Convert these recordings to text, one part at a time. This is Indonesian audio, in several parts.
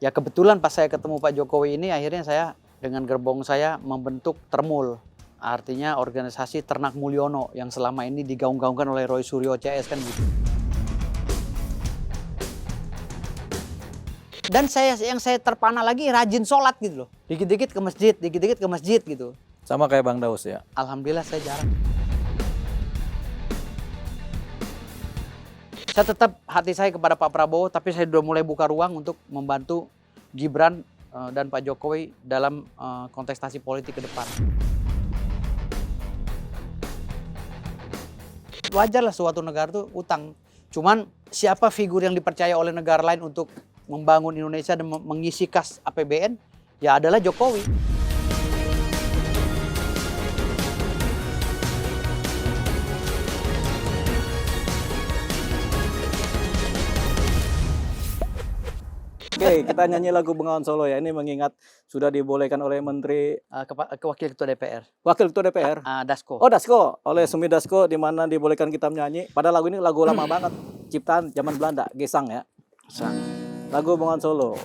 Ya kebetulan pas saya ketemu Pak Jokowi ini akhirnya saya dengan gerbong saya membentuk Termul. Artinya organisasi Ternak Mulyono yang selama ini digaung-gaungkan oleh Roy Suryo CS kan gitu. Dan yang saya terpana lagi rajin sholat gitu loh. Dikit-dikit ke masjid gitu. Sama kayak Bang Daus ya? Alhamdulillah saya jarang. Saya tetap hati saya kepada Pak Prabowo, tapi saya sudah mulai buka ruang untuk membantu Gibran dan Pak Jokowi dalam kontestasi politik ke depan. Wajarlah suatu negara itu utang. Cuman siapa figur yang dipercaya oleh negara lain untuk membangun Indonesia dan mengisi kas APBN, ya adalah Jokowi. Oke, kita nyanyi lagu Bengawan Solo ya. Ini mengingat sudah dibolehkan oleh Menteri Wakil Ketua DPR. Wakil Ketua DPR. Dasko. Oh, Dasko, oleh Sumi Dasko, di mana dibolehkan kita menyanyi. Pada lagu ini lagu lama banget, ciptaan zaman Belanda, Gesang ya. Sang. Lagu Bengawan Solo.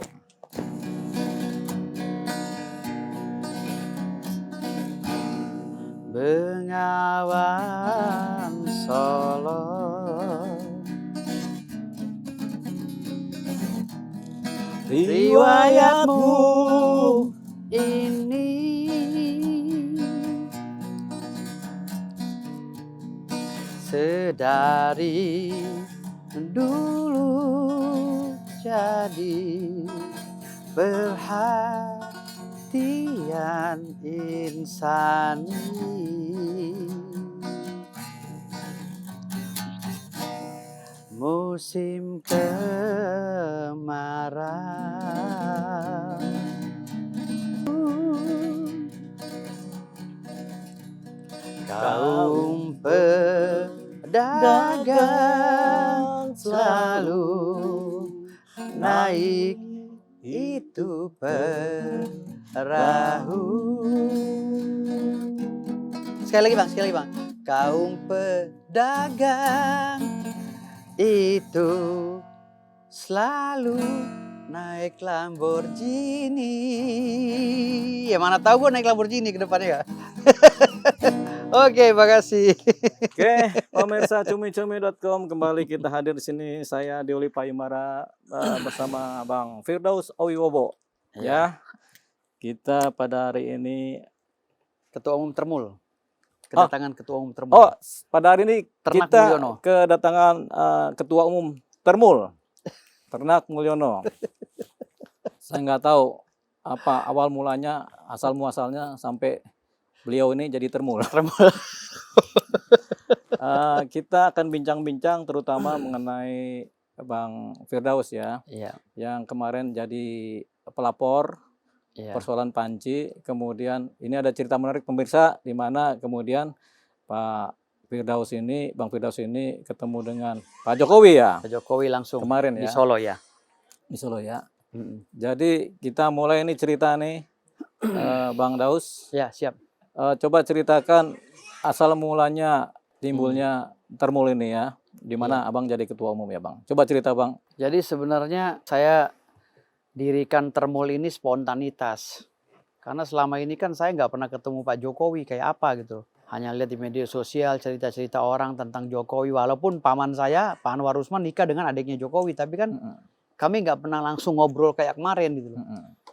Bengawan Solo, riwayatmu ini sedari dulu jadi perhatian insani. Musim kemarau, kaum pedagang selalu naik itu perahu. Sekali lagi bang. Kaum pedagang itu selalu naik Lamborghini. Ya mana tahu gue naik Lamborghini ke depannya ya. Oke, makasih. Oke, pemirsa cumi-cumi.com, kembali kita hadir di sini. Saya Deoli Payumara bersama Bang Firdaus Owiwobo. Ya, kita pada hari ini Ketua Umum Termul. Kedatangan Ketua Umum Termul. Oh, pada hari ini Ternak kita Mulyono. kedatangan Ketua Umum Termul, Ternak Mulyono. Saya nggak tahu apa awal mulanya, asal muasalnya sampai beliau ini jadi Termul. Kita akan bincang-bincang terutama mengenai Bang Firdaus ya, yang kemarin jadi pelapor. Persoalan Panci, kemudian ini ada cerita menarik pemirsa, di mana kemudian Bang Firdaus ini ketemu dengan Pak Jokowi ya. Pak Jokowi langsung kemarin ya. Di Solo ya. Di Solo ya. Jadi kita mulai ini cerita nih, Bang Daus. Ya, siap. Coba ceritakan asal mulanya timbulnya Termul ini ya, di mana Abang jadi ketua umum ya Bang. Coba cerita Bang. Jadi sebenarnya saya dirikan Termul ini spontanitas. Karena selama ini kan saya nggak pernah ketemu Pak Jokowi kayak apa gitu. Hanya lihat di media sosial cerita-cerita orang tentang Jokowi. Walaupun paman saya, Pak Anwar Usman nikah dengan adiknya Jokowi. Tapi kan kami nggak pernah langsung ngobrol kayak kemarin gitu loh.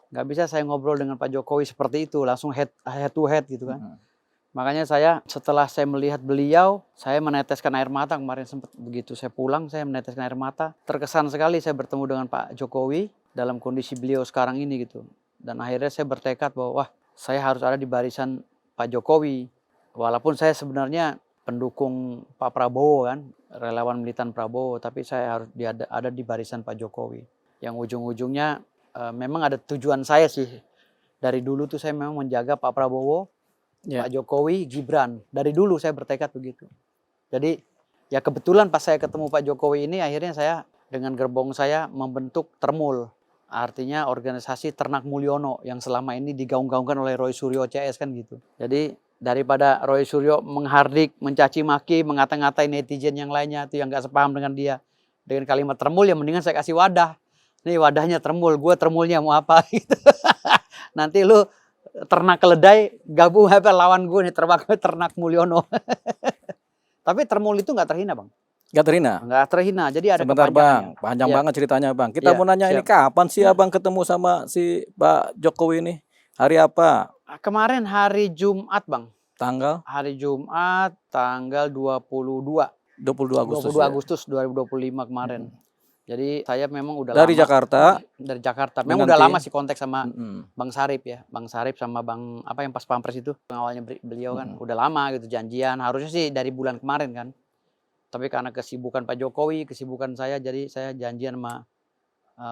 Nggak bisa saya ngobrol dengan Pak Jokowi seperti itu. Langsung head to head gitu kan. Makanya setelah saya melihat beliau, saya meneteskan air mata kemarin sempat begitu saya pulang, saya meneteskan air mata. Terkesan sekali saya bertemu dengan Pak Jokowi dalam kondisi beliau sekarang ini gitu. Dan akhirnya saya bertekad bahwa wah, saya harus ada di barisan Pak Jokowi. Walaupun saya sebenarnya pendukung Pak Prabowo kan, relawan militan Prabowo, tapi saya harus ada di barisan Pak Jokowi. Yang ujung-ujungnya memang ada tujuan saya sih. Dari dulu tuh saya memang menjaga Pak Prabowo, Pak Jokowi, Gibran. Dari dulu saya bertekad begitu. Jadi ya kebetulan pas saya ketemu Pak Jokowi ini akhirnya saya dengan gerbong saya membentuk Termul. Artinya organisasi Ternak Mulyono yang selama ini digaung-gaungkan oleh Roy Suryo CS kan gitu. Jadi daripada Roy Suryo menghardik, mencaci maki, mengata-ngatai netizen yang lainnya itu yang gak sepaham dengan dia dengan kalimat Termul, ya mendingan saya kasih wadah. Nih wadahnya termul, gue termulnya mau apa gitu. Nanti lu ternak keledai gabung apa lawan gue nih ternak Mulyono. Tapi termul itu nggak terhina bang. Nggak terhina? Nggak terhina, jadi ada Sebentar bang, kepanjangannya. panjang Ya. banget ceritanya bang. Kita Ya, mau nanya ini siap. kapan sih abang ketemu sama si Pak Jokowi ini? Hari apa? Kemarin hari Jumat bang. Tanggal? Hari Jumat tanggal 22 Agustus 22 ya? Agustus 2025 kemarin. Jadi saya memang udah Dari lama Jakarta? dari Jakarta. Memang Dengan udah tim? lama sih kontak sama Mm-mm. Bang Sarip ya. Bang Sarip sama Bang apa yang pas Pampres itu. Awalnya beliau kan Mm-mm. udah lama gitu janjian. Harusnya sih dari bulan kemarin kan. Tapi karena kesibukan Pak Jokowi, kesibukan saya, jadi saya janjian sama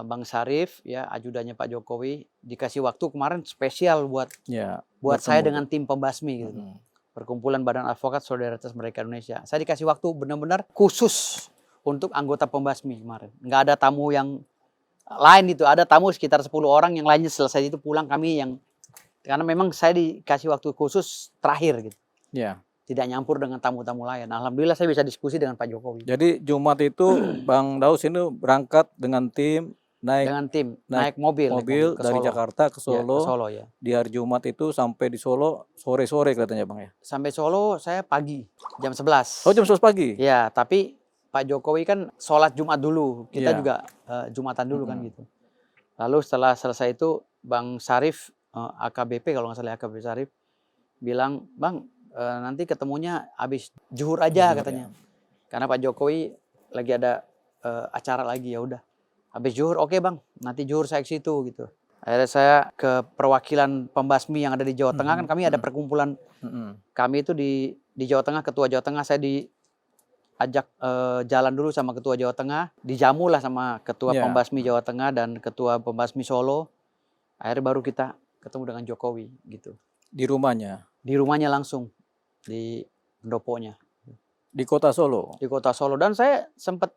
Bang Sarif ya, ajudannya Pak Jokowi, dikasih waktu kemarin spesial buat Ya, buat saya bertemu. dengan tim pembasmi gitu. Mm-mm. Perkumpulan Badan Advokat Solidaritas Mereka Indonesia. Saya dikasih waktu benar-benar khusus untuk anggota pembasmi kemarin. Nggak ada tamu yang lain itu. Ada tamu sekitar 10 orang, yang lainnya selesai itu pulang, kami yang... Karena memang saya dikasih waktu khusus terakhir gitu. Ya. Tidak nyampur dengan tamu-tamu lain. Alhamdulillah saya bisa diskusi dengan Pak Jokowi. Jadi Jumat itu Bang Daus ini berangkat dengan tim naik mobil ke dari Solo. Jakarta ke Solo. Ya, ke Solo ya. Di hari Jumat itu sampai di Solo sore-sore katanya Bang ya. Sampai Solo saya pagi jam 11. Oh jam 11 pagi? Ya, tapi Pak Jokowi kan sholat Jumat dulu. Kita Ya. juga Jumatan dulu kan gitu. Lalu setelah selesai itu Bang Sarif, AKBP kalau nggak salah AKBP Sarif, bilang, Bang nanti ketemunya habis zuhur aja katanya. Karena Pak Jokowi lagi ada acara lagi, ya udah. Habis zuhur, oke Bang, nanti zuhur saya ke situ gitu. Akhirnya saya ke perwakilan pembasmi yang ada di Jawa Tengah, kan kami ada perkumpulan. Kami itu di Jawa Tengah, ketua Jawa Tengah, saya diajak jalan dulu sama ketua Jawa Tengah, dijamu lah sama ketua pembasmi Jawa Tengah dan ketua pembasmi Solo. Akhirnya baru kita ketemu dengan Jokowi gitu. Di rumahnya? Di rumahnya langsung, di pendoponya. Di kota Solo? Di kota Solo. Dan saya sempat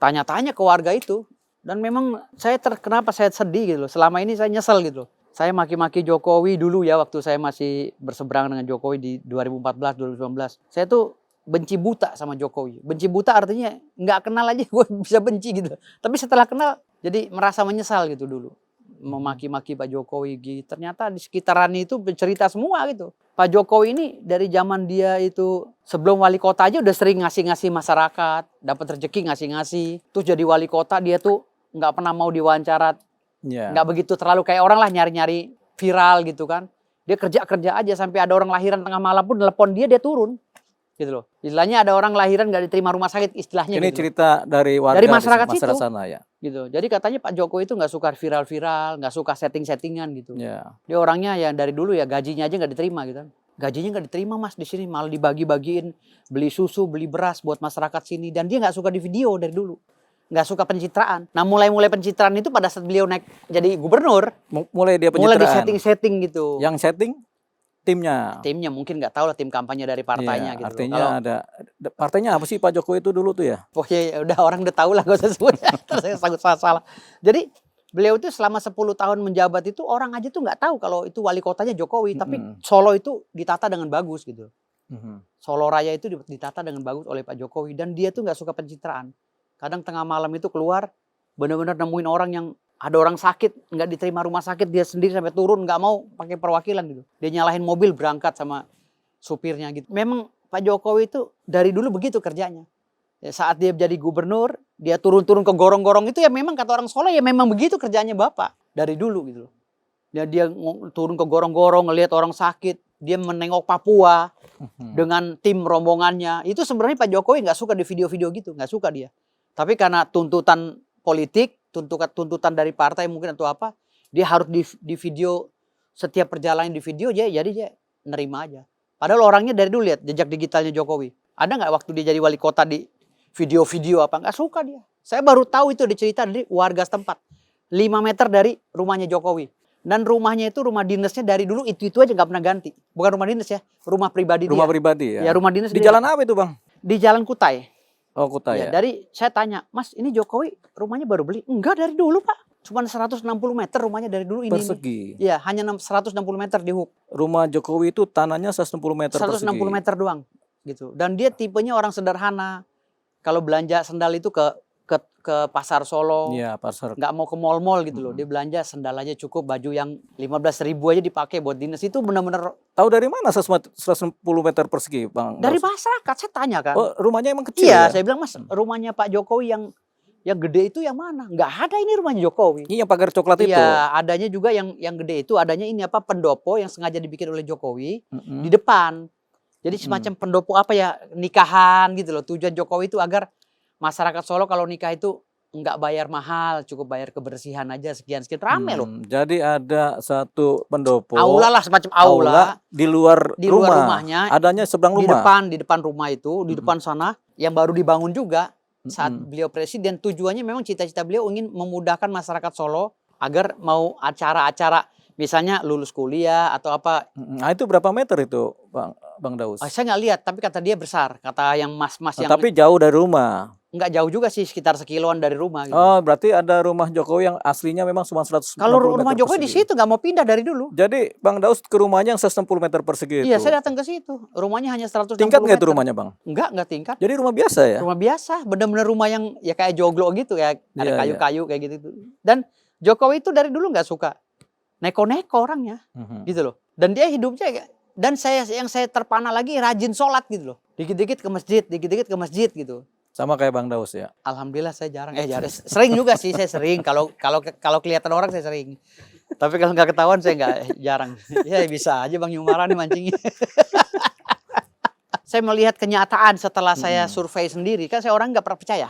tanya-tanya ke warga itu. Dan memang saya kenapa saya sedih gitu loh. Selama ini saya nyesel gitu loh. Saya maki-maki Jokowi dulu ya, waktu saya masih berseberangan dengan Jokowi di 2014, 2019. Saya tuh benci buta sama Jokowi. Benci buta artinya nggak kenal aja gue bisa benci gitu. Tapi setelah kenal jadi merasa menyesal gitu dulu. Memaki-maki Pak Jokowi gitu. Ternyata di sekitaran itu bercerita semua gitu. Pak Jokowi ini dari zaman dia itu sebelum wali kota aja udah sering ngasih-ngasih masyarakat. Dapat rezeki ngasih-ngasih. Terus jadi wali kota dia tuh nggak pernah mau diwawancara, nggak begitu terlalu kayak orang lah nyari-nyari viral gitu kan. Dia kerja aja sampai ada orang lahiran tengah malam pun telepon dia turun gitu loh. Istilahnya ada orang lahiran nggak diterima rumah sakit istilahnya. Ini gitu cerita dari warga dari masyarakat situ sana ya. Gitu. Jadi katanya Pak Jokowi itu nggak suka viral-viral, nggak suka setting-settingan gitu. Ya. Dia orangnya yang dari dulu ya gajinya aja nggak diterima gitu kan. Gajinya nggak diterima Mas di sini, malah dibagi-bagiin, beli susu, beli beras buat masyarakat sini, dan dia nggak suka di video dari dulu. Nggak suka pencitraan. Nah mulai pencitraan itu pada saat beliau naik jadi gubernur. Mulai dia pencitraan. Mulai di setting-setting gitu. Yang setting timnya. Timnya mungkin nggak tahu lah, tim kampanye dari partainya gitu. Artinya kalau ada partainya apa sih Pak Jokowi itu dulu tuh ya? Pokoknya udah orang udah tahu lah, gak usah sebut ya. Terus saya takut salah. Jadi beliau itu selama 10 tahun menjabat itu orang aja tuh nggak tahu kalau itu wali kotanya Jokowi. Tapi Solo itu ditata dengan bagus gitu. Solo Raya itu ditata dengan bagus oleh Pak Jokowi, dan dia tuh nggak suka pencitraan. Kadang tengah malam itu keluar, benar-benar nemuin orang yang ada orang sakit, nggak diterima rumah sakit, dia sendiri sampai turun, nggak mau pakai perwakilan gitu. Dia nyalahin mobil berangkat sama supirnya gitu. Memang Pak Jokowi itu dari dulu begitu kerjanya. Ya, saat dia jadi gubernur, dia turun-turun ke gorong-gorong itu ya memang kata orang Solo ya memang begitu kerjanya Bapak. Dari dulu gitu loh. Dia turun ke gorong-gorong, ngelihat orang sakit, dia menengok Papua dengan tim rombongannya. Itu sebenarnya Pak Jokowi nggak suka di video-video gitu, nggak suka dia. Tapi karena tuntutan politik, tuntutan dari partai mungkin atau apa, dia harus di video, setiap perjalanan di video jadi dia nerima aja. Padahal orangnya dari dulu lihat jejak digitalnya Jokowi. Ada nggak waktu dia jadi wali kota di video-video apa? Nggak suka dia. Saya baru tahu itu dicerita dari warga setempat. 5 meter dari rumahnya Jokowi. Dan rumahnya itu rumah dinasnya dari dulu itu aja nggak pernah ganti. Bukan rumah dinas ya, rumah pribadi dia. Rumah pribadi ya? Ya rumah dinas di jalan apa itu Bang? Di Jalan Kutai. Oh Kutai ya. Dari saya tanya, Mas ini Jokowi rumahnya baru beli? Enggak, dari dulu Pak. Cuma 160 meter rumahnya dari dulu ini. Persegi? Iya, hanya 160 meter di Hub. Rumah Jokowi itu tanahnya 160 meter 160 persegi? meter doang. Gitu. Dan dia tipenya orang sederhana. Kalau belanja sendal itu ke ke pasar Solo, Iya, pasar. nggak mau ke mall-mall gitu loh. Dia belanja sendal aja cukup, baju yang 15.000 aja dipakai buat dinas. Itu benar-benar Tahu dari mana 110 meter persegi, Bang dari Daus? masyarakat. Saya tanya kan. Oh, rumahnya emang kecil Iya, ya? saya bilang, Mas, rumahnya Pak Jokowi yang gede itu yang mana? Nggak ada ini rumahnya Jokowi. Ini yang pagar coklat itu. Iya, adanya juga yang gede itu, adanya ini apa, pendopo yang sengaja dibikin oleh Jokowi di Mm-mm. depan. Jadi semacam pendopo apa ya, nikahan gitu loh. Tujuan Jokowi itu agar masyarakat Solo kalau nikah itu nggak bayar mahal, cukup bayar kebersihan aja sekian-sekian. Rame loh. Jadi ada satu pendopo. Aula lah, semacam aula di luar di luar rumah. rumahnya. Adanya seberang Di rumah. depan rumah itu, di depan sana yang baru dibangun juga saat beliau presiden. Tujuannya memang cita-cita beliau ingin memudahkan masyarakat Solo agar mau acara-acara misalnya lulus kuliah atau apa. Nah, itu berapa meter itu, Bang Daus? Saya nggak lihat, tapi kata dia besar. Kata yang mas-mas yang Tapi jauh dari rumah. nggak jauh juga sih, sekitar sekiloan dari rumah. Gitu. Oh, berarti ada rumah Jokowi yang aslinya memang cuma 160 Kalau meter rumah Jokowi di persegi. situ nggak mau pindah dari dulu. Jadi Bang Daus ke rumahnya yang 160 meter persegi Iya, itu. saya datang ke situ. Rumahnya hanya 160 Tingkat nggak itu meter. rumahnya, Bang? Nggak tingkat. Jadi rumah biasa ya? Rumah biasa, benar-benar rumah yang ya kayak joglo gitu ya, ada Iya, kayu-kayu kayak gitu. Dan Jokowi itu dari dulu nggak suka neko-neko orangnya, gitu loh. Dan dia hidupnya dan yang saya terpana lagi rajin sholat gitu loh. Dikit-dikit ke masjid gitu. Sama kayak Bang Daus ya. Alhamdulillah saya jarang, sering juga sih, saya sering. Kalau kelihatan orang saya sering. Tapi kalau nggak ketahuan saya nggak, jarang. Ya bisa aja Bang Yumara nih mancingnya. Saya melihat kenyataan setelah saya survei sendiri, kan saya orang nggak pernah percaya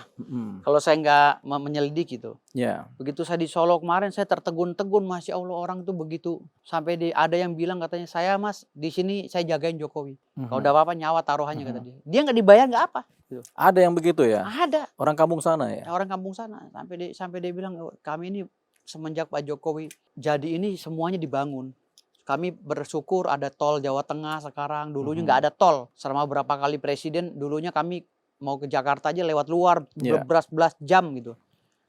kalau saya nggak menyelidiki gitu. Ya. Begitu saya di Solo kemarin, saya tertegun-tegun, Masya Allah orang tuh begitu. Sampai ada yang bilang katanya, saya Mas di sini saya jagain Jokowi. Kalau udah apa-apa nyawa taruhannya kata dia. Dia nggak dibayar nggak apa. Gitu. Ada yang begitu ya? Ada. Orang kampung sana ya? Orang kampung sana. Sampai dia bilang, kami ini semenjak Pak Jokowi jadi ini semuanya dibangun. Kami bersyukur ada tol Jawa Tengah sekarang. Dulunya nggak ada tol. Selama berapa kali presiden, dulunya kami mau ke Jakarta aja lewat luar beras-beras jam gitu.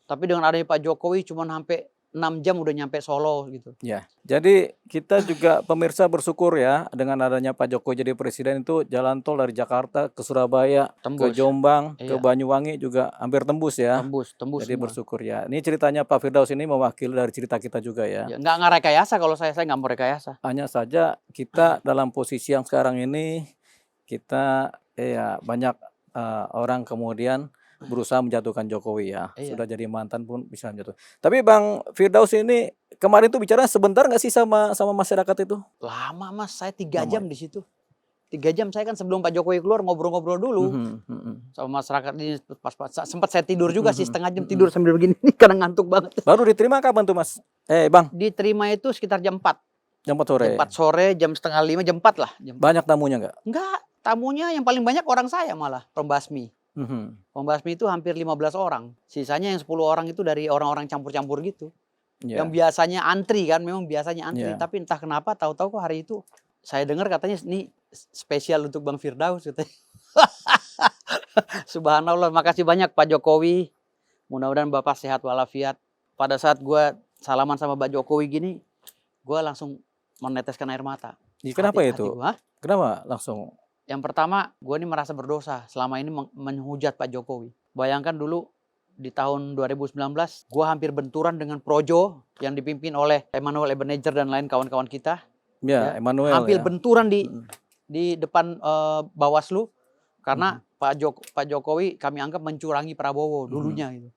Tapi dengan adanya Pak Jokowi cuma sampai 6 jam udah nyampe Solo gitu. Ya. Jadi kita juga pemirsa bersyukur ya dengan adanya Pak Jokowi jadi presiden itu jalan tol dari Jakarta ke Surabaya, Tembus. ke Jombang, ke Banyuwangi juga hampir tembus ya. Tembus Jadi semua. bersyukur ya. Ini ceritanya Pak Firdaus ini mewakili dari cerita kita juga ya. Nggak rekayasa, kalau saya nggak mau rekayasa. Hanya saja kita dalam posisi yang sekarang ini kita banyak orang kemudian berusaha menjatuhkan Jokowi ya. Sudah jadi mantan pun bisa menjatuhkan. Tapi Bang Firdaus ini kemarin tuh bicara sebentar nggak sih sama masyarakat itu? Lama Mas, saya 3 jam di situ. 3 jam saya kan sebelum Pak Jokowi keluar ngobrol-ngobrol dulu sama masyarakat ini. Sempat saya tidur juga sih, setengah jam tidur sambil begini karena ngantuk banget. Baru diterima kapan tuh Mas? Bang? Diterima itu sekitar jam 4. Jam 4 sore? Jam 4 sore, jam setengah 5, jam 4 lah. Banyak tamunya nggak? Enggak, tamunya yang paling banyak orang saya malah, pembasmi. Pembasmi itu hampir 15 orang. Sisanya yang 10 orang itu dari orang-orang campur-campur gitu. Yang biasanya antri kan, memang biasanya antri. Tapi entah kenapa tahu-tahu kok hari itu saya dengar katanya ini spesial untuk Bang Firdaus katanya. Subhanallah, makasih banyak Pak Jokowi. Mudah-mudahan Bapak sehat walafiat. Pada saat gue salaman sama Pak Jokowi gini, gue langsung meneteskan air mata. Kenapa itu? Kenapa langsung? Yang pertama, gue ini merasa berdosa selama ini menghujat Pak Jokowi. Bayangkan dulu di tahun 2019, gue hampir benturan dengan Projo yang dipimpin oleh Emmanuel Ebenezer dan lain kawan-kawan kita. Ya, Emmanuel. Hampir benturan di depan Bawaslu karena Pak Jokowi kami anggap mencurangi Prabowo dulunya gitu.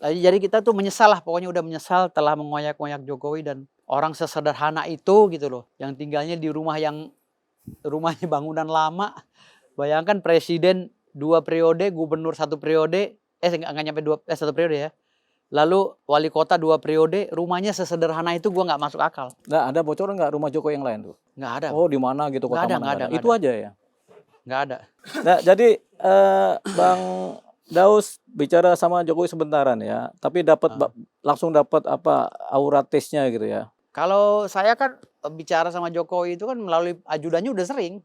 Jadi kita tuh menyesal lah, pokoknya udah menyesal telah mengoyak-ngoyak Jokowi dan orang sesederhana itu gitu loh, yang tinggalnya di rumahnya bangunan lama. Bayangkan presiden 2 periode, gubernur 1 periode, nggak nyampe 1 periode ya. Lalu wali kota 2 periode, rumahnya sesederhana itu gua nggak masuk akal. Nggak ada bocoran nggak rumah Jokowi yang lain tuh? Nggak ada. Oh di mana gitu kota mana? Nggak ada. Itu aja ya? Nggak ada. Nah jadi Bang Daus bicara sama Jokowi sebentaran ya, tapi langsung dapat apa aura taste-nya gitu ya? Kalau saya kan bicara sama Jokowi itu kan melalui ajudannya udah sering.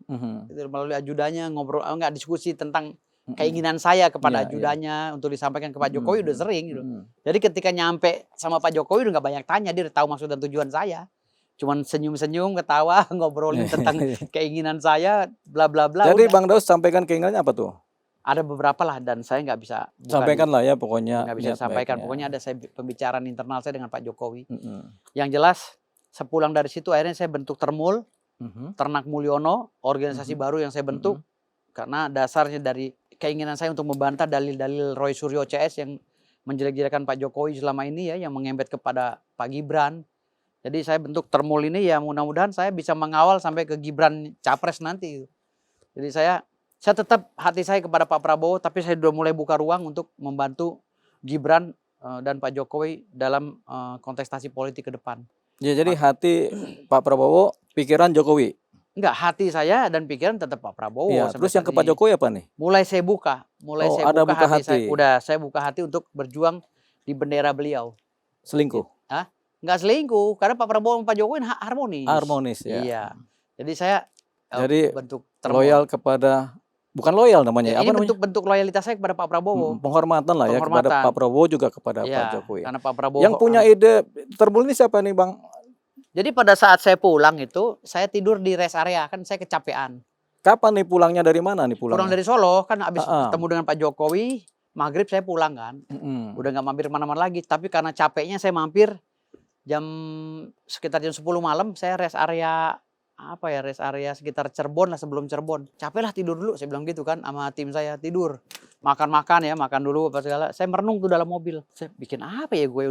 Melalui ajudannya ngobrol, nggak diskusi tentang keinginan saya kepada ajudannya untuk disampaikan ke Pak Jokowi udah sering gitu. Jadi ketika nyampe sama Pak Jokowi udah nggak banyak tanya, dia udah tahu maksud dan tujuan saya. Cuman senyum-senyum, ketawa, ngobrolin tentang keinginan saya, bla bla bla. Jadi Bang Daus sampaikan keinginannya apa tuh? Ada beberapa lah dan saya nggak bisa sampaikan lah ya pokoknya. Nggak bisa sampaikan. Pokoknya ada saya pembicaraan internal saya dengan Pak Jokowi. Yang jelas sepulang dari situ akhirnya saya bentuk Termul, Ternak Mulyono, organisasi baru yang saya bentuk karena dasarnya dari keinginan saya untuk membantah dalil-dalil Roy Suryo CS yang menjelek-jelekan Pak Jokowi selama ini ya, yang mengembet kepada Pak Gibran. Jadi saya bentuk Termul ini ya mudah-mudahan saya bisa mengawal sampai ke Gibran Capres nanti. Jadi saya tetap hati saya kepada Pak Prabowo, tapi saya sudah mulai buka ruang untuk membantu Gibran dan Pak Jokowi dalam kontestasi politik ke depan. Ya, jadi hati Pak Prabowo, pikiran Jokowi. Enggak, hati saya dan pikiran tetap Pak Prabowo. Ya, terus yang ke Pak Jokowi apa nih? Mulai saya buka, ada buka hati. Saya buka hati untuk berjuang di bendera beliau. Selingkuh? Hah? Enggak selingkuh, karena Pak Prabowo dan Pak Jokowi harmonis. Harmonis ya. Iya. Jadi saya bentuk loyal kepada. Bukan loyal namanya. Ini bentuk loyalitas saya kepada Pak Prabowo. Penghormatan lah ya kepada Pak Prabowo juga kepada Pak Jokowi. Karena Pak Prabowo. Yang punya ide Termul ini siapa nih Bang? Jadi pada saat saya pulang itu, saya tidur di rest area, kan saya kecapean. Kapan nih pulangnya, dari mana nih pulangnya? Pulang dari Solo, kan habis ketemu dengan Pak Jokowi, maghrib saya pulang kan. Udah nggak mampir kemana-mana lagi, tapi karena capeknya saya mampir sekitar jam 10 malam, saya rest area rest area sekitar Cirebon lah, sebelum Cirebon. Capek lah, tidur dulu, saya bilang gitu kan sama tim saya, tidur. Makan dulu apa segala. Saya merenung tuh dalam mobil. Saya bikin apa ya gue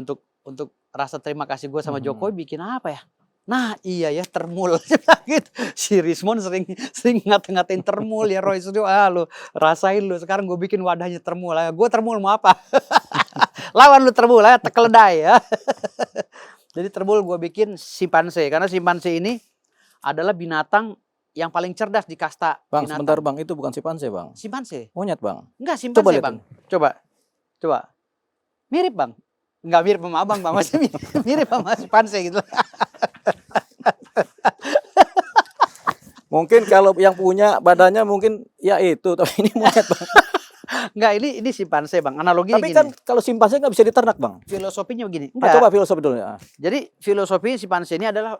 untuk rasa terima kasih gue sama Jokowi, bikin apa ya? Nah iya ya, Termul. Gitu. Si Rismon sering ngatain Termul ya, Roy Suryo, lu rasain lu, sekarang gue bikin wadahnya Termul. Gue Termul mau apa? Lawan lu Termul ya, tekeledai ya. Jadi Termul gue bikin simpanse, karena simpanse ini adalah binatang yang paling cerdas di kasta Bang, binatang. Sebentar Bang, itu bukan simpanse Bang. Simpanse. Monyet Bang. Enggak, simpanse Bang. Coba. Mirip Bang. Enggak mirip sama abang Bang, masih mirip sama simpanse gitu. Mungkin kalau yang punya badannya mungkin ya itu, tapi ini monyet Bang. Enggak, ini simpanse Bang. Analoginya tapi gini. Kan kalau simpanse nggak bisa diternak Bang. Filosofinya begini. Enggak. Coba filosofi dulu ya. Jadi filosofi simpanse ini adalah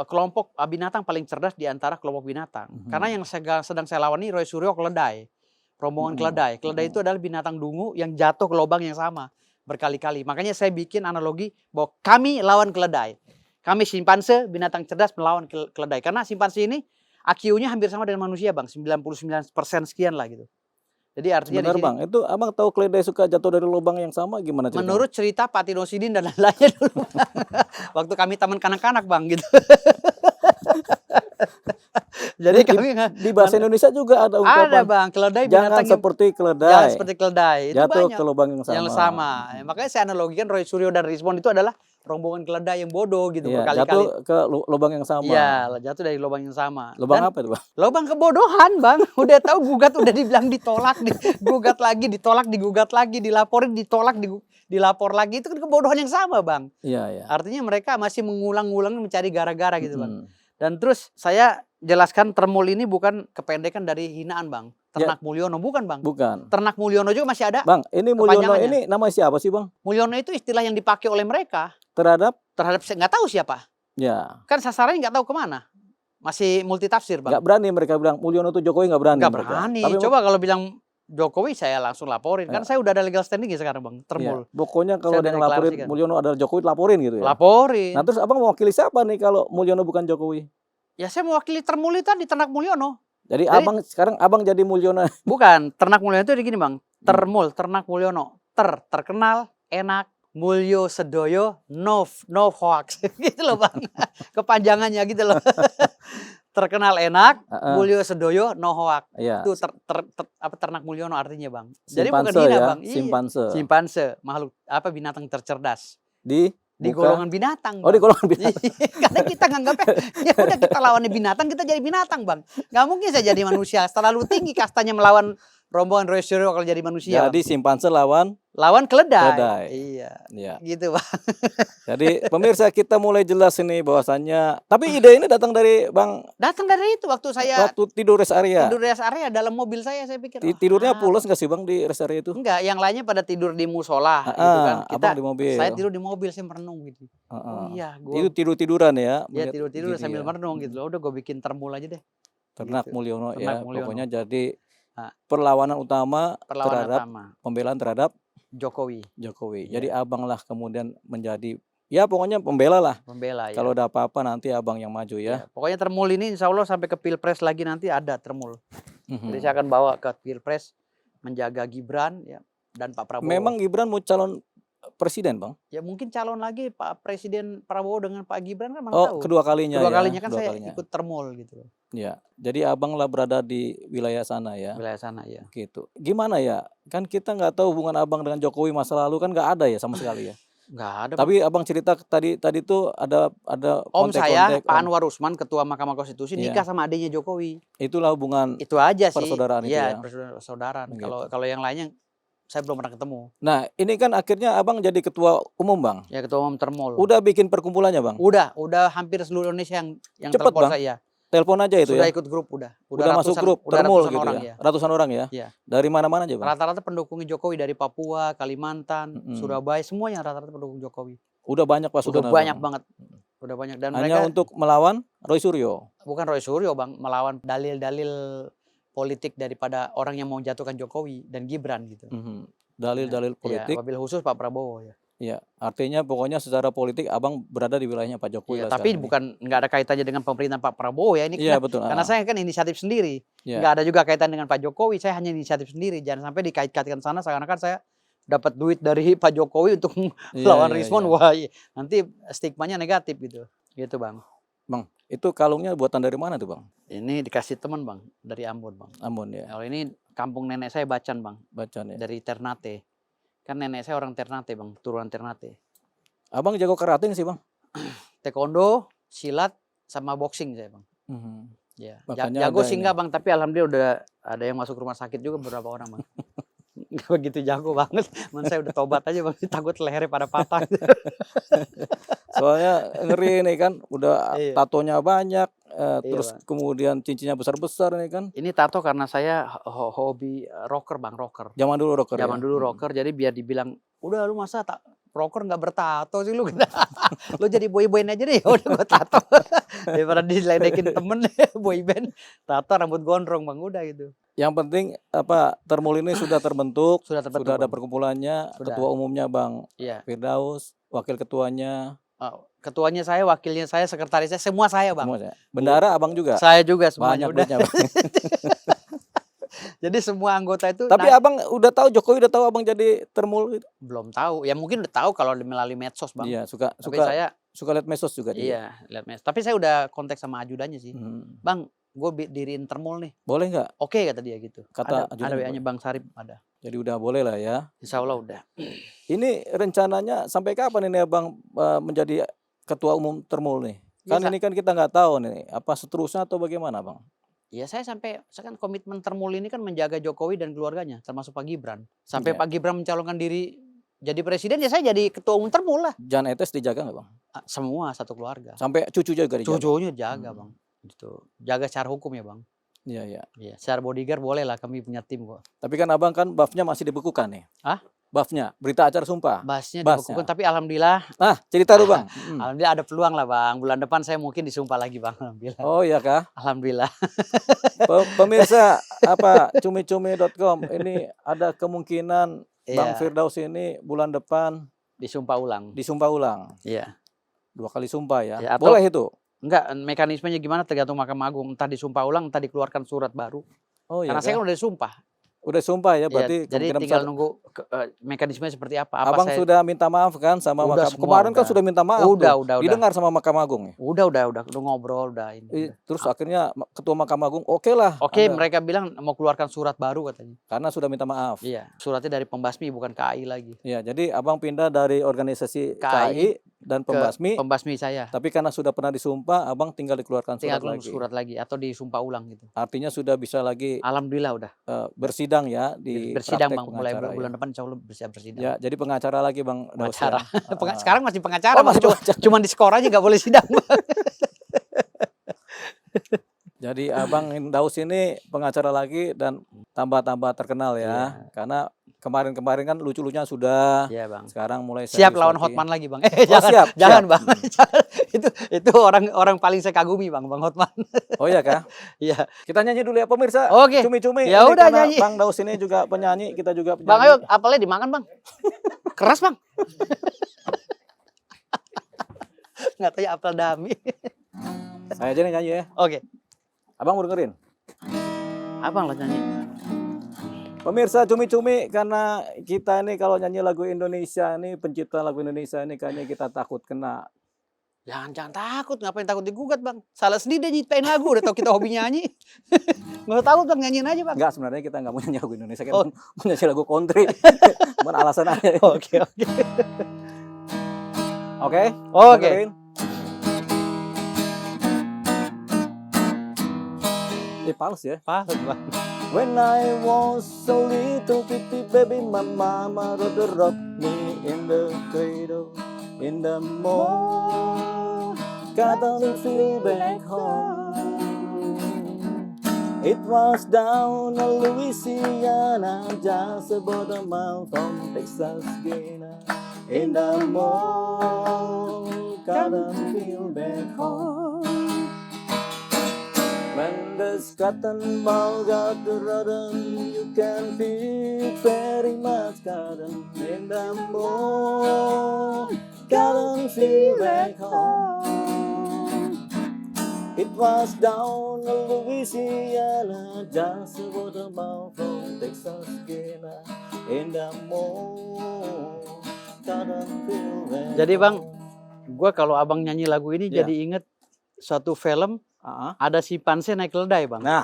kelompok binatang paling cerdas di antara kelompok binatang. Karena yang sedang saya lawan ini Roy Suryo keledai. Rombongan keledai. Keledai itu adalah binatang dungu yang jatuh ke lubang yang sama berkali-kali. Makanya saya bikin analogi bahwa kami lawan keledai. Kami simpanse, binatang cerdas melawan keledai. Karena simpanse ini IQ-nya hampir sama dengan manusia Bang. 99% sekian lah gitu. Jadi artinya benar Bang, itu Abang tahu keledai suka jatuh dari lubang yang sama gimana ceritanya? Menurut cerita Pak Tinosidin dan lain-lainnya dulu. Waktu kami taman kanak-kanak Bang gitu. Jadi kami di bahasa Indonesia juga ada ungkapan. Ada Bang, keledai jangan seperti keledai. Jangan seperti keledai. Itu jatuh banyak ke lubang yang sama. Yang sama. Makanya saya analogikan Roy Suryo dan Rismon itu adalah rombongan keledai yang bodoh gitu berkali-kali. Jatuh ke lubang yang sama. Iya, jatuh dari lubang yang sama. Lubang apa itu Bang? Lubang kebodohan Bang. Udah tahu gugat udah dibilang ditolak, digugat lagi, ditolak, digugat lagi, dilaporin, ditolak, dilapor lagi. Itu kan kebodohan yang sama Bang. Iya. Artinya mereka masih mengulang-ulang mencari gara-gara gitu Bang. Dan terus saya jelaskan Termul ini bukan kependekan dari hinaan Bang. Ternak Mulyono bukan Bang. Bukan. Ternak Mulyono juga masih ada. Bang, ini Mulyono ini nama siapa sih Bang? Mulyono itu istilah yang dipakai oleh mereka. Terhadap nggak tahu siapa. Ya. Kan sasarannya nggak tahu kemana. Masih multitafsir Bang. Nggak berani mereka bilang Mulyono itu Jokowi, nggak berani. Nggak berani. Tapi coba kalau bilang Jokowi saya langsung laporin. Kan saya udah ada legal standing ya sekarang Bang. Termul. Ya. Pokoknya kalau ada yang laporin Mulyono adalah Jokowi, laporin gitu ya. Laporin. Nah terus Abang mewakili siapa nih kalau Mulyono bukan Jokowi? Ya saya mewakili Termul itu di Ternak Mulyono. Jadi sekarang Abang jadi Mulyono. Bukan, Ternak Mulyono itu gini Bang. Termul, Ternak Mulyono. Terkenal, enak, Mulyo Sedoyo, no hoax. Gitu loh Bang. Kepanjangannya gitu loh. Terkenal enak, Mulyo Sedoyo, no hoax. Iya. Itu Ternak Mulyono artinya Bang. Jadi bukan hina ya? Bang. Simpanse, makhluk binatang tercerdas. Di golongan binatang. Oh, di golongan binatang. Karena kita nganggapnya ya udah kita lawannya binatang, kita jadi binatang Bang. Nggak mungkin saya jadi manusia. Terlalu tinggi kastanya melawan rombongan Roy Suryo kalau jadi manusia. Jadi simpanse lawan keledai. Iya. Gitu Bang. Jadi pemirsa, kita mulai jelas ini bahwasannya. Tapi ide ini datang dari Bang. Datang dari itu waktu tidur rest area. Tidur rest area dalam mobil saya pikir. Tidurnya pulas nggak sih Bang di rest area itu? Enggak, yang lainnya pada tidur di musola gitu kan. Abang di mobil. Saya tidur di mobil, saya merenung gitu. Oh iya, itu tiduran ya. Iya, tidur sambil merenung gitu loh. Udah gue bikin Termul aja deh. Ternak Mulyono ya. Pokoknya jadi perlawanan utama Perlawanan terhadap utama pembelaan terhadap Jokowi. Jadi abang lah kemudian menjadi ya pokoknya pembela lah. Pembela ya. Kalau ada apa-apa nanti abang yang maju ya. Pokoknya Termul ini insya Allah sampai ke Pilpres lagi nanti ada Termul. Jadi saya akan bawa ke Pilpres menjaga Gibran ya dan Pak Prabowo. Memang Gibran mau calon presiden, Bang? Ya mungkin calon lagi Pak Presiden Prabowo dengan Pak Gibran kan tahu. Kedua kalinya Kedua kalinya kan saya ikut Termul gitu. Ya, jadi abang lah berada di wilayah sana ya. Wilayah sana ya. Gitu. Gimana ya? Kan kita nggak tahu hubungan abang dengan Jokowi masa lalu kan nggak ada ya sama sekali ya. Nggak ada. Tapi abang cerita tadi tuh ada Om saya Pak Anwar Usman Ketua Mahkamah Konstitusi nikah sama adiknya Jokowi. Itulah hubungan. Itu aja sih. Persaudaraan itu ya. Persaudaraan. Gitu. Kalau yang lainnya saya belum pernah ketemu. Nah, ini kan akhirnya abang jadi ketua umum, Bang. Ya, ketua umum Termul. Udah bikin perkumpulannya, Bang? Udah hampir seluruh Indonesia yang cepet, telepon Bang. saya. Telepon aja itu sudah ya? Ikut grup udah masuk grup Termul gitu orang, ya? Ratusan orang ya? Iya. Dari mana-mana aja, Bang? Rata-rata pendukung Jokowi dari Papua, Kalimantan, Surabaya, semuanya rata-rata pendukung Jokowi. Udah banyak pasukan. Udah banyak banget. Udah banyak dan hanya mereka untuk melawan Roy Suryo. Bukan Roy Suryo, Bang, melawan dalil-dalil politik daripada orang yang mau jatuhkan Jokowi dan Gibran gitu. Dalil-dalil politik. Ya, wabil khusus Pak Prabowo ya. Iya, artinya pokoknya secara politik abang berada di wilayahnya Pak Jokowi. Ya, tapi bukan nggak ada kaitannya dengan pemerintahan Pak Prabowo ya ini. Iya betul. Karena saya kan inisiatif sendiri, nggak ada juga kaitan dengan Pak Jokowi. Saya hanya inisiatif sendiri. Jangan sampai dikait-kaitkan sana seakan-akan saya dapat duit dari Pak Jokowi untuk melawan Rismon. Wah, nanti stigmanya negatif gitu. Gitu Bang. Bang, itu kalungnya buatan dari mana tuh Bang? Ini dikasih teman Bang, dari Ambon Bang. Ambon ya. Kalau ini kampung nenek saya Bacan Bang. Bacan ya. Dari Ternate. Kan nenek saya orang Ternate Bang, turunan Ternate. Abang jago karate sih Bang? Taekwondo, silat, sama boxing saya Bang. Ya. Jago sih enggak Bang, tapi alhamdulillah udah ada yang masuk rumah sakit juga beberapa orang Bang. Nggak begitu jago banget, saya udah tobat aja Bang, takut lehernya pada patah. Soalnya ngeri nih kan, udah tatonya banyak, terus Bang. kemudian cincinnya besar-besar nih kan. Ini tato karena saya hobi rocker Bang, rocker. Zaman dulu rocker. Zaman dulu rocker, jadi biar dibilang, udah lu masa rocker nggak bertato sih lu? Lu jadi boyband aja deh, udah gua tato. Daripada diledekin temen boyband, tato rambut gondrong Bang, udah gitu. Yang penting Termul ini sudah terbentuk, sudah ada perkumpulannya, ketua umumnya Bang Firdaus, wakil ketuanya. Ketuanya saya, wakilnya saya, sekretarisnya, semua saya Bang. Bendara abang juga? Saya juga semuanya. Banyak duitnya Bang. Jadi semua anggota itu. Tapi abang udah tahu, Jokowi udah tahu abang jadi Termul gitu? Belum tahu, ya mungkin udah tahu kalau melalui medsos Bang. Iya, suka lihat medsos juga. Iya, lihat medsos. Tapi saya udah kontak sama ajudannya sih. Bang, gue diriin Termul nih. Boleh nggak? Oke kata dia gitu. Kata ada WA-nya Bang Sarip ada. Jadi udah boleh lah ya. Insya Allah udah. Ini rencananya sampai kapan ini abang menjadi ketua umum Termul nih? Kan ini kan kita nggak tahu nih, apa seterusnya atau bagaimana Bang? Ya saya kan komitmen Termul ini kan menjaga Jokowi dan keluarganya, termasuk Pak Gibran. Sampai Pak Gibran mencalonkan diri jadi presiden, ya saya jadi ketua umum Termul lah. Jan Etes dijaga nggak Bang? Semua satu keluarga. Sampai cucu juga dijaga? Cucunya jaga Bang. Gitu. Jaga secara hukum ya Bang. Iya. Secara bodyguard boleh lah, kami punya tim kok. Tapi kan abang kan buff-nya masih dibekukan nih. Buff-nya, berita acara sumpah. Buff-nya dibekukan, tapi alhamdulillah. Cerita dulu Bang. Alhamdulillah ada peluang lah Bang. Bulan depan saya mungkin disumpah lagi Bang. Alhamdulillah. Oh iya kah? Alhamdulillah. Pemirsa cumi-cumi.com, ini ada kemungkinan Bang Firdaus ini bulan depan disumpah ulang. Iya. 2 kali sumpah ya. Boleh itu? Enggak, mekanismenya gimana tergantung Mahkamah Agung. Entah disumpah ulang, entah dikeluarkan surat baru. Oh iya. Karena saya kan udah disumpah. Udah sumpah ya, berarti jadi tinggal nunggu mekanismenya seperti apa. Abang sudah minta maaf kan sama Mahkamah. Kemarin kan sudah minta maaf. Udah. Didengar sama Mahkamah Agung ya? Udah ngobrol, udah ini. Terus akhirnya Ketua Mahkamah Agung oke lah. Oke, mereka bilang mau keluarkan surat baru katanya. Karena sudah minta maaf. Iya, suratnya dari Pembasmi bukan KAI lagi. Iya, jadi abang pindah dari organisasi KAI dan Pembasmi saya. Tapi karena sudah pernah disumpah, abang tinggal dikeluarkan surat lagi atau disumpah ulang gitu. Artinya sudah bisa lagi. Alhamdulillah udah. Bersidang ya di bersidang Bang, mulai bulan depan insya Allah bersidang. Ya, jadi pengacara lagi Bang. Pengacara. Sekarang masih pengacara. Cuma di skor aja nggak boleh sidang Bang. Jadi Abang Daus ini pengacara lagi dan tambah terkenal ya. Karena kemarin-kemarin kan lucu-lucunya sudah. Iya, Bang. Sekarang mulai siap lawan Hotman lagi, Bang. Siap. Jangan, Bang. Itu orang paling saya kagumi, Bang Hotman. Oh iya kah? Iya. Kita nyanyi dulu ya pemirsa. Oke. Cumi-cumi. Ya udah nyanyi. Bang Daus ini juga penyanyi, kita juga penyanyi. Bang, ayo apelnya dimakan, Bang. Keras, Bang. Nggak tahu ya apel dami. Saya aja nih nyanyi ya. Oke. Abang mau dengerin? Abang lah nyanyi. Pemirsa cumi-cumi, karena kita ini kalau nyanyi lagu Indonesia ini, pencipta lagu Indonesia ini kayaknya kita takut kena. Jangan takut, ngapain takut digugat, Bang? Salah sendiri dia nyiptain lagu, udah tau kita hobi nyanyi. Nggak takut, Bang, nyanyiin aja, Bang. Enggak, sebenarnya kita nggak mau nyanyi lagu Indonesia, kita mau nyanyi lagu country. Cuman alasan aja. Oke. Oke. Oke. Pals ya. Pals, Bang. When I was a little bitty baby, my mama rocked me in the cradle. In the morning, gotta feel back home. It was down in Louisiana, just about a mile from Texas, Guyana. In the morning, gotta feel back home. When the cotton ball got the rotten, you can feel very much cotton. In the morning, cotton feel back home. It was down in Louisiana, just about a mile from Texas, Guyana. In the morning, cotton feel back home. Jadi, Bang, gue kalau abang nyanyi lagu ini jadi inget suatu film. Ada simpanse naik keledai, Bang. Nah,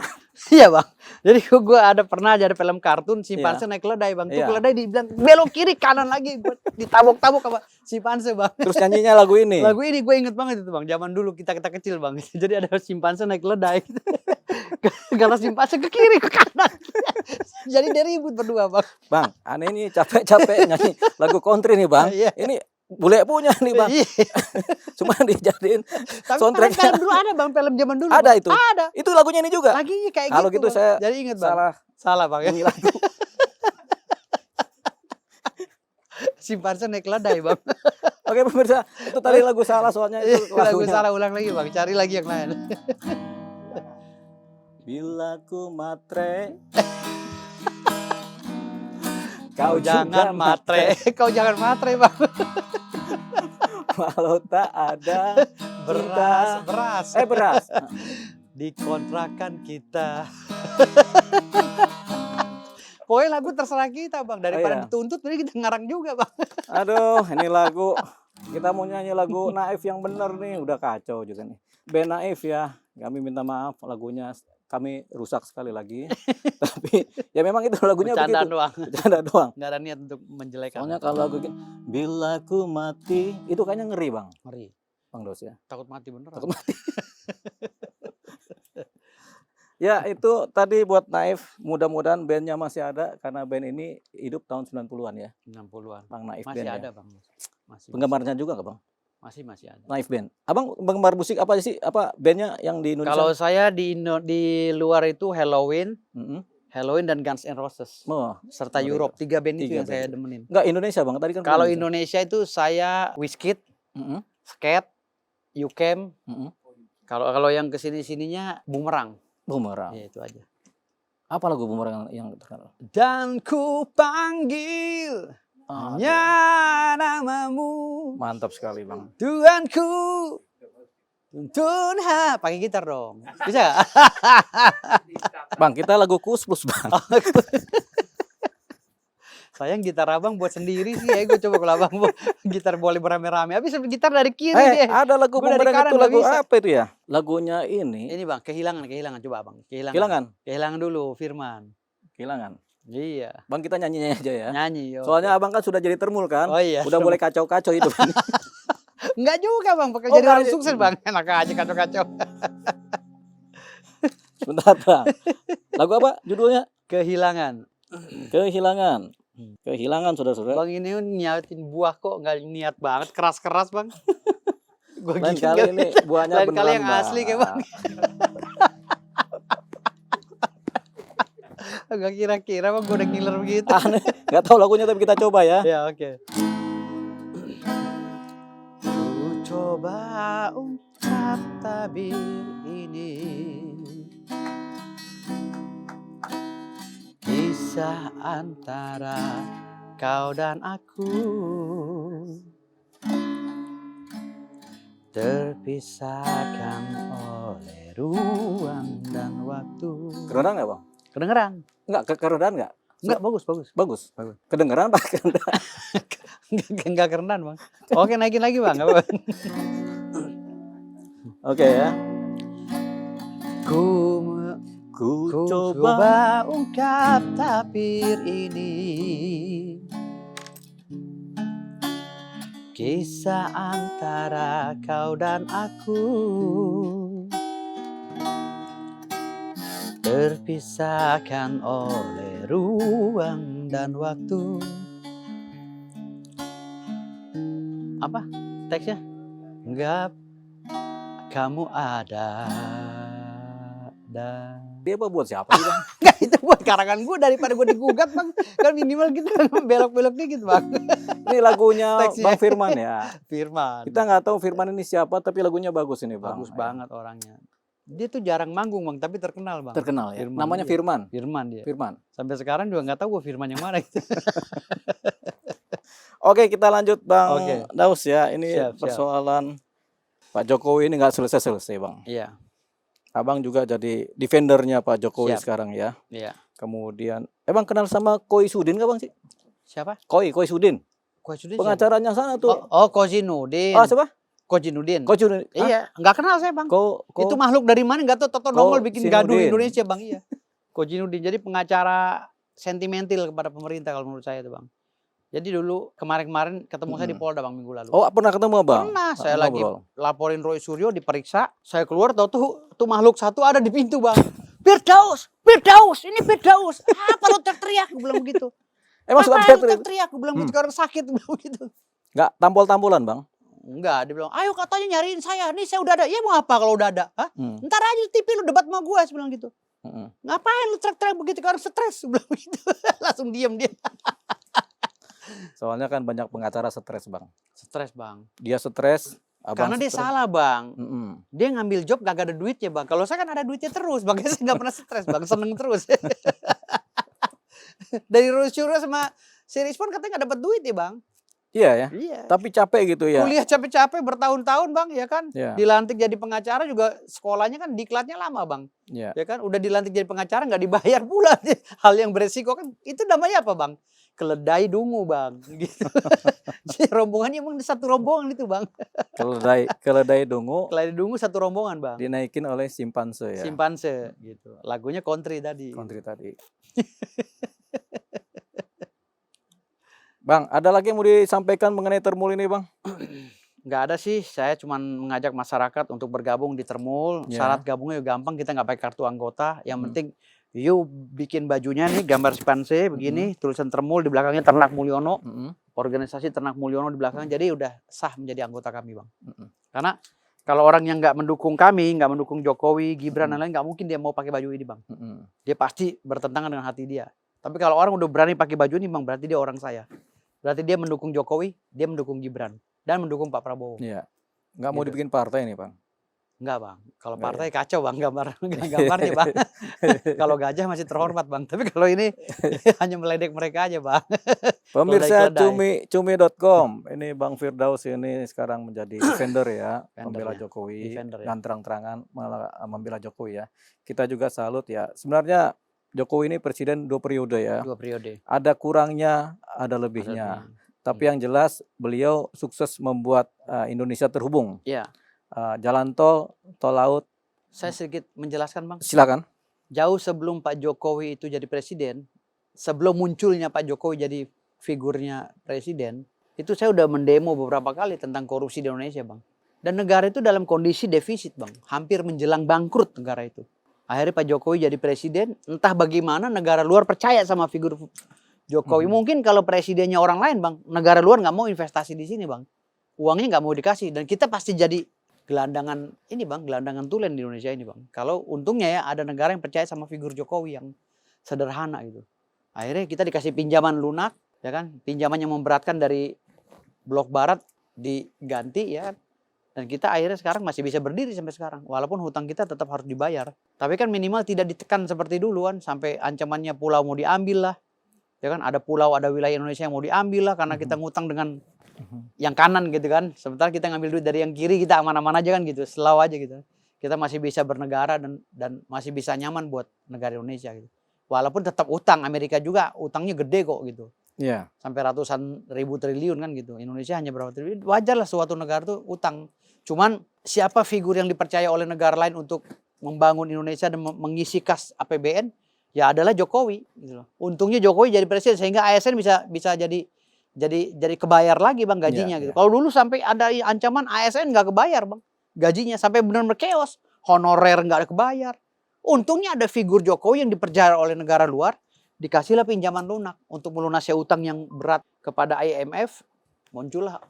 iya, Bang. Jadi gue pernah ada film kartun simpanse naik keledai, Bang. Tuh keledai dibilang belok kiri kanan lagi, gue ditabok-tabok sama simpanse, Bang. Terus nyanyinya lagu ini. Lagu ini gue inget banget itu, Bang. Zaman dulu kita kecil, Bang. Jadi ada simpanse naik keledai. Karena simpanse ke kiri ke kanan. Jadi dia ribut berdua, Bang. Bang, aneh ini capek-capek nyanyi lagu country nih, Bang. Ini bule punya nih, Bang. Cuma dijadiin soundtrack. Film dulu ada, Bang, film zaman dulu. Ada Bang. itu. Ada. Itu lagunya ini juga. Laginya kayak kalau gitu. Kalau gitu saya jadi inget, Bang. Salah, Bang. Ini lagu. Simpanse naik keledai, Bang. Oke, pemirsa, itu tadi lagu salah soalnya itu lagu salah, ulang lagi, Bang. Cari lagi yang lain. Bila ku matre. Kau jangan matre. Kau jangan matre, Bang. Walau tak ada beras. Beras. Dikontrakan kita. Pokoknya lagu terserah kita, Bang. Daripada dituntut, jadi kita ngarang juga, Bang. Aduh, ini lagu. Kita mau nyanyi lagu Naif yang bener nih. Udah kacau juga nih. Band Naif ya. Kami minta maaf lagunya kami rusak sekali lagi. Tapi ya memang itu lagunya bercanda begitu. Doang. Bercanda doang. Nggak ada niat untuk menjelekan. Soalnya kalau lagu gini, bila ku mati, itu kayaknya ngeri, Bang. Ngeri. Bang Dos ya. Takut mati beneran. Takut mati. Ya, itu tadi buat Naif. Mudah-mudahan bandnya masih ada, karena band ini hidup tahun 90-an ya. 90-an. Bang Naif masih band ada, ya. Bang. Masih. Penggemarnya juga nggak, Bang? Masih ada. Naif band. Abang penggemar musik apa sih? Apa bandnya yang di Indonesia? Kalau saya di luar itu Halloween, Halloween dan Guns N' Roses. Serta Europe. 3 band itu yang saya demenin. Enggak Indonesia, Bang. Tadi kan kalau Indonesia itu saya Wizkid, Skate, Yukem. Kalau yang kesini-sininya Bumerang. Bumerang. Ya, itu aja. Apa lagu Bumerang yang terkenal? Dan ku panggil hanya namamu. Mantap sekali, Bang. Tuhanku, tuntun pakai gitar dong. Bisa gak? Bang, kita lagu Kus Plus, Bang. Sayang gitar abang buat sendiri sih ya. Gue coba kalau abang gitar boleh beramai-ramai. Habis gitar dari kiri deh. Ada lagu Bumerang itu lagu apa itu ya? Lagunya ini. Ini, Bang, kehilangan. Coba, Bang. Kehilangan dulu, Firman. Kehilangan. Iya. Bang, kita nyanyinya aja ya. Nyanyi. Soalnya abang kan sudah jadi termul kan. Oh iya. Udah mulai kacau-kacau hidup. Enggak juga, Bang. Bakal jadi orang sukses, Bang. Enak aja kacau-kacau. Sebentar, Bang. Lagu apa judulnya? Kehilangan. Kehilangan, saudara-saudara. Bang, ini nyiatin buah kok nggak niat banget, keras-keras, Bang. Lain kali ini buahnya lain kali yang Bang. asli kayak, Bang. Gak kira-kira bang, gue udah ngiler begitu. Aneh, nggak tahu lagunya tapi kita coba ya. Ya oke. Ku coba ungkap tabir ini, kisah antara kau dan aku, terpisahkan oleh ruang dan waktu. Kedengeran nggak bang? Kedengeran? Nggak, kedengeran nggak? Enggak, bagus. Bagus. Kedengeran apa? Enggak kerendan bang. Oke, naikin lagi bang. Apa? Oke ya. Ku coba ungkap tabir ini, kisah antara kau dan aku, terpisahkan oleh ruang dan waktu. Apa teksnya? Enggak, kamu ada. Dia apa buat siapa sih bang? Enggak, itu buat karangan gue, daripada gue digugat bang. Kan minimal kita belok-belok dikit bang. Ini lagunya Teksnya. Bang Firman ya. Firman. Kita nggak tahu Firman ini siapa, tapi lagunya bagus ini bang. Bagus banget orangnya. Dia tuh jarang manggung bang, tapi terkenal bang. Terkenal ya. Firman, Namanya iya. Firman. Firman dia. Firman. Sampai sekarang juga nggak tahu gue Firman yang mana gitu. Oke, kita lanjut Bang Oke. Daus ya. Ini Siap. persoalan Pak Jokowi ini nggak selesai-selesai bang. Iya. Abang juga jadi defendernya Pak Jokowi Siap. sekarang ya. Iya. Kemudian, Bang kenal sama Koi Sudin nggak bang sih? Siapa? Koi Sudin. Kozinudin. Pengacaranya sana tuh. Oh, Kozinudin. Oh, siapa? Kozinudin. Koi Sudin. Iya, nggak kenal saya bang. Itu makhluk dari mana nggak tahu. Toto nongol bikin gaduh Indonesia bang. Iya. Kozinudin jadi pengacara sentimental kepada pemerintah kalau menurut saya itu bang. Jadi dulu kemarin ketemu saya di Polda bang minggu lalu. Oh, pernah ketemu bang? Pernah. Saya lagi laporin Roy Suryo diperiksa. Saya keluar tahu tuh makhluk satu ada di pintu bang. Firdaus, ini Firdaus. Apa lo teriak? Gue bilang begitu. Emang suka teriak? Gue bilang begitu, orang sakit. Gue bilang begitu. Nggak tampol-tampolan bang? Enggak, dia bilang, ayo katanya nyariin saya. Nih saya udah ada. Iya mau apa kalau udah ada? Hah? Ntar aja di TV lu debat sama gue. Saya bilang gitu. Ngapain lu teriak-teriak begitu? Orang stres. Gue bilang begitu. Langsung diem dia. Soalnya kan banyak pengacara stres bang. Stres bang. Dia stres. Karena dia salah bang. Dia ngambil job gak ada duitnya bang. Kalau saya kan ada duitnya terus. Makanya saya gak pernah stres bang. Seneng terus. Dari Roy Suryo sama si Rizwan katanya gak dapat duit ya bang. Iya ya. Iya. Tapi capek gitu ya. Kuliah capek-capek bertahun-tahun bang ya kan. Ya. Dilantik jadi pengacara juga sekolahnya kan diklatnya lama bang. Ya. Ya kan. Udah dilantik jadi pengacara gak dibayar pula. Hal yang beresiko kan. Itu namanya apa bang? Keledai dungu bang. Gitu. Rombongannya emang satu rombongan itu bang. Keledai dungu. Keledai dungu satu rombongan bang. Dinaikin oleh simpanse ya. Simpanse gitu. Lagunya country tadi. Country tadi. Bang, ada lagi yang mau disampaikan mengenai Termul ini bang? Nggak ada sih, saya cuma mengajak masyarakat untuk bergabung di Termul. Syarat gabungnya gampang, kita nggak pakai kartu anggota. Yang penting, yuk bikin bajunya nih, gambar Simpanse begini, tulisan Termul di belakangnya Ternak Mulyono, organisasi Ternak Mulyono di belakang. Jadi udah sah menjadi anggota kami bang. Karena kalau orang yang nggak mendukung kami, nggak mendukung Jokowi, Gibran dan lain, nggak mungkin dia mau pakai baju ini bang. Dia pasti bertentangan dengan hati dia. Tapi kalau orang udah berani pakai baju ini bang, berarti dia orang saya. Berarti dia mendukung Jokowi, dia mendukung Gibran, dan mendukung Pak Prabowo. Iya. Nggak mau dibikin partai nih bang? Enggak bang. Kalau partai kacau bang gambarnya bang. Kalau gajah masih terhormat bang. Tapi kalau ini hanya meledek mereka aja bang. Pemirsa cumi.com. Ini Bang Firdaus ini sekarang menjadi defender ya. Membela Jokowi. Dan terang-terangan membela Jokowi ya. Kita juga salut ya. Sebenarnya Jokowi ini presiden 2 periode ya. 2 periode. Ada kurangnya, ada lebihnya. Tapi yang jelas beliau sukses membuat Indonesia terhubung. Iya. Jalan tol laut. Saya sedikit menjelaskan bang. Silakan. Jauh sebelum Pak Jokowi itu jadi presiden, sebelum munculnya Pak Jokowi jadi figurnya presiden, itu saya udah mendemo beberapa kali tentang korupsi di Indonesia bang. Dan negara itu dalam kondisi defisit bang, hampir menjelang bangkrut negara itu. Akhirnya Pak Jokowi jadi presiden, entah bagaimana negara luar percaya sama figur Jokowi. Mungkin kalau presidennya orang lain bang, negara luar nggak mau investasi di sini bang. Uangnya nggak mau dikasih dan kita pasti jadi gelandangan ini bang, gelandangan tulen di Indonesia ini bang. Kalau untungnya ya ada negara yang percaya sama figur Jokowi yang sederhana gitu. Akhirnya kita dikasih pinjaman lunak, ya kan? Pinjaman yang memberatkan dari blok barat diganti, ya kan? Dan kita akhirnya sekarang masih bisa berdiri sampai sekarang. Walaupun hutang kita tetap harus dibayar. Tapi kan minimal tidak ditekan seperti dulu kan. Sampai ancamannya pulau mau diambil lah. Ya kan, ada pulau, ada wilayah Indonesia yang mau diambil lah. Karena kita ngutang dengan yang kanan gitu kan. Sementara kita ngambil duit dari yang kiri, kita aman-aman aja kan gitu. Slow aja gitu. Kita masih bisa bernegara dan masih bisa nyaman buat negara Indonesia gitu. Walaupun tetap utang. Amerika juga utangnya gede kok gitu. Iya. Sampai ratusan ribu triliun kan gitu. Indonesia hanya berapa triliun. Wajar lah suatu negara tuh utang. Cuman siapa figur yang dipercaya oleh negara lain untuk membangun Indonesia dan mengisi kas APBN? Ya adalah Jokowi gitu loh. Untungnya Jokowi jadi presiden sehingga ASN bisa jadi kebayar lagi Bang gajinya gitu. Kalau dulu sampai ada ancaman ASN nggak kebayar Bang gajinya, sampai benar-benar chaos. Honorer nggak ada kebayar. Untungnya ada figur Jokowi yang dipercaya oleh negara luar, dikasihlah pinjaman lunak untuk melunasi utang yang berat kepada IMF. Muncullah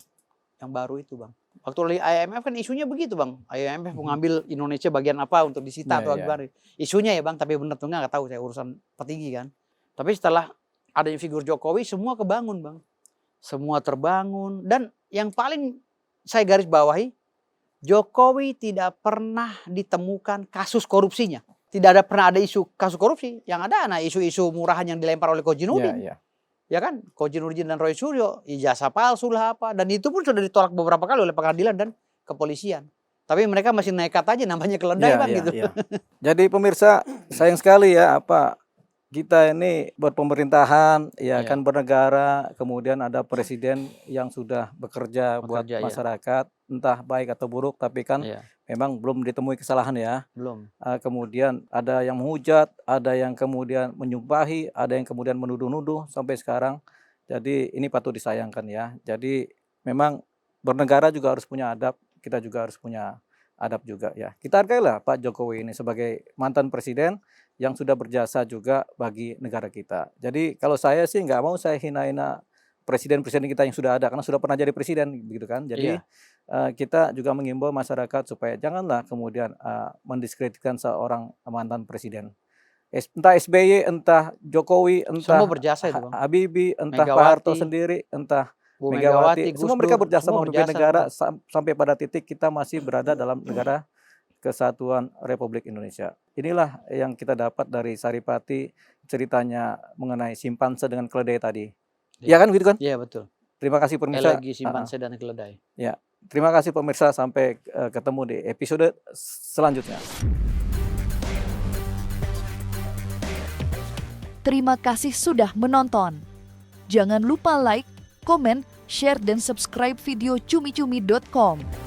yang baru itu Bang. Waktu IMF kan isunya begitu Bang. IMF mau ngambil Indonesia bagian apa untuk disita atau apa. Isunya ya Bang, tapi benar tuh nggak tahu, saya urusan petinggi kan. Tapi setelah adanya figur Jokowi semua kebangun Bang. Semua terbangun, dan yang paling saya garis bawahi, Jokowi tidak pernah ditemukan kasus korupsinya. Tidak pernah ada isu kasus korupsi. Yang ada isu-isu murahan yang dilempar oleh Koji Nurdin. Ya kan, Koji Nurdin dan Roy Suryo, ijazah palsu lah apa. Dan itu pun sudah ditolak beberapa kali oleh pengadilan dan kepolisian. Tapi mereka masih nekat aja, namanya keledai Bang gitu. Jadi pemirsa, sayang sekali ya kita ini berpemerintahan, kan bernegara, kemudian ada presiden yang sudah bekerja buat masyarakat, entah baik atau buruk, tapi kan memang belum ditemui kesalahan ya. Belum. Kemudian ada yang menghujat, ada yang kemudian menyumpahi, ada yang kemudian menuduh-nuduh sampai sekarang. Jadi ini patut disayangkan ya. Jadi memang bernegara juga harus punya adab, kita juga harus punya adab juga ya. Kita hargailah Pak Jokowi ini sebagai mantan presiden yang sudah berjasa juga bagi negara kita. Jadi kalau saya sih nggak mau saya hina-hina presiden-presiden kita yang sudah ada, karena sudah pernah jadi presiden begitu kan. Jadi kita juga mengimbau masyarakat supaya janganlah kemudian mendiskreditkan seorang mantan presiden. Entah SBY, entah Jokowi, entah semua berjasa itu Bang. Habibie, entah Pak Harto sendiri, entah Bu Megawati, semua mereka berjasa memimpin negara sampai pada titik kita masih berada dalam negara Kesatuan Republik Indonesia. Inilah yang kita dapat dari Saripati, ceritanya mengenai simpanse dengan keledai tadi. Ya kan gitu kan? Iya betul. Terima kasih pemirsa. Elegi simpanse dan keledai. Ya, terima kasih pemirsa, sampai ketemu di episode selanjutnya. Terima kasih sudah menonton. Jangan lupa like, komen, share, dan subscribe video cumi-cumi.com.